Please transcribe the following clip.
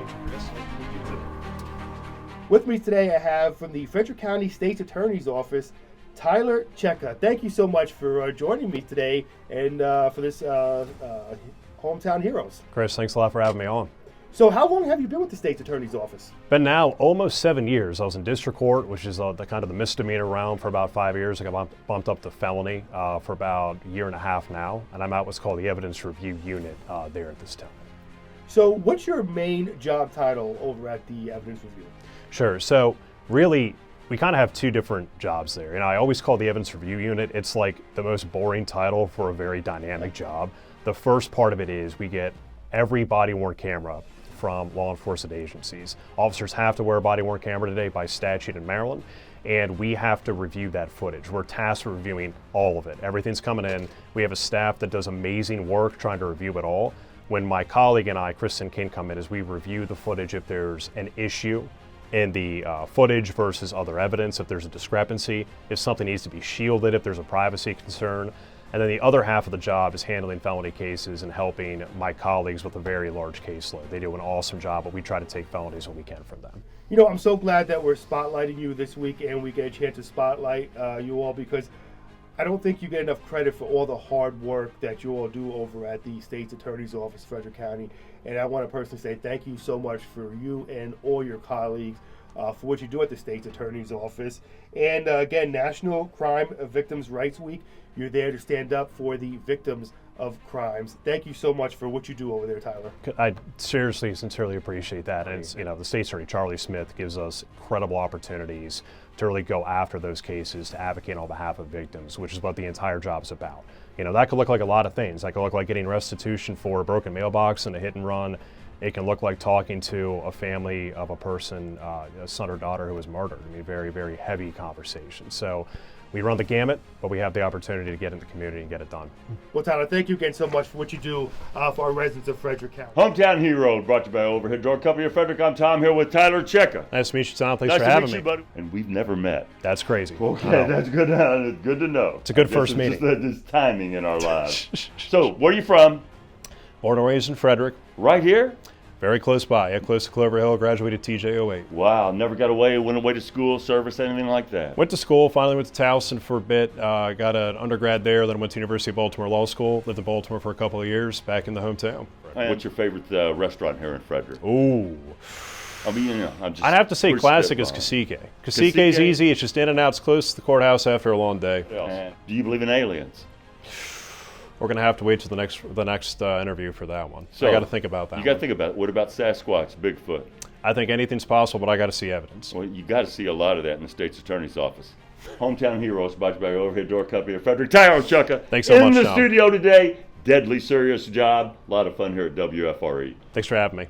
Thank you, Chris. You too. With me today, I have from the Frederick County State's Attorney's Office, Tyler Cejka. Thank you so much for joining me today and for this Hometown Heroes. Chris, thanks a lot for having me on. So how long have you been with the State's Attorney's Office? Been now almost 7 years. I was in district court, which is the kind of the misdemeanor realm, for about 5 years. I got bumped up to felony for about a year and a half now, and I'm at what's called the Evidence Review Unit there at this time. So what's your main job title over at the Evidence Review? Sure. So really, we kind of have two different jobs there. I always call the Evidence Review Unit, it's like the most boring title for a very dynamic job. The first part of it is we get every body-worn camera from law enforcement agencies. Officers have to wear a body-worn camera today by statute in Maryland, and we have to review that footage. We're tasked with reviewing all of it. Everything's coming in. We have a staff that does amazing work trying to review it all. When my colleague and I, Kristen King, come in, is we review the footage if there's an issue in the footage versus other evidence, if there's a discrepancy, if something needs to be shielded, if there's a privacy concern. And then the other half of the job is handling felony cases and helping my colleagues with a very large caseload. They do an awesome job, but we try to take felonies when we can from them. You know, I'm so glad that we're spotlighting you this week and we get a chance to spotlight you all, because I don't think you get enough credit for all the hard work that you all do over at the State's Attorney's Office, Frederick County. And I want to personally say thank you so much for you and all your colleagues for what you do at the State's Attorney's Office. And again, National Crime Victims' Rights Week. You're there to stand up for the victims of crimes. Thank you so much for what you do over there, Tyler. I seriously, sincerely appreciate that. And it's, the State Attorney, Charlie Smith, gives us incredible opportunities to really go after those cases, to advocate on behalf of victims, which is what the entire job is about. That could look like a lot of things. That could look like getting restitution for a broken mailbox and a hit and run. It can look like talking to a family of a person, a son or daughter who was murdered. Very, very heavy conversation. So we run the gamut, but we have the opportunity to get in the community and get it done. Well, Tyler, thank you again so much for what you do for our residents of Frederick County. Hometown Hero, brought to you by Overhead Door Company of Frederick. I'm Tom here with Tyler Cejka. Nice to meet you, Tom. Thanks for having me. Buddy. And we've never met. That's crazy. Okay, that's good. Good to know. It's a good first meeting. Just timing in our lives. So, where are you from? Born and raised in Frederick. Right here? Very close by. Yeah, close to Clover Hill. Graduated TJ08. Wow, never got away, went away to school, service, anything like that? Went to school, finally went to Towson for a bit. Got an undergrad there, then went to University of Baltimore Law School. Lived in Baltimore for a couple of years, back in the hometown. What's your favorite restaurant here in Frederick? Ooh. I'd have to say classic is Cejka. Cejka's easy. It's just in and out. It's close to the courthouse after a long day. Do you believe in aliens? We're going to have to wait till the next interview for that one. So I got to think about that. You got to think about it. What about Sasquatch, Bigfoot? I think anything's possible, but I got to see evidence. Well, you got to see a lot of that in the State's Attorney's Office. Hometown Heroes, brought to you by Overhead Door Company of Frederick. Tyler Cejka. Thanks so much, in the Tom. studio today. Deadly serious job. A lot of fun here at WFRE. Thanks for having me.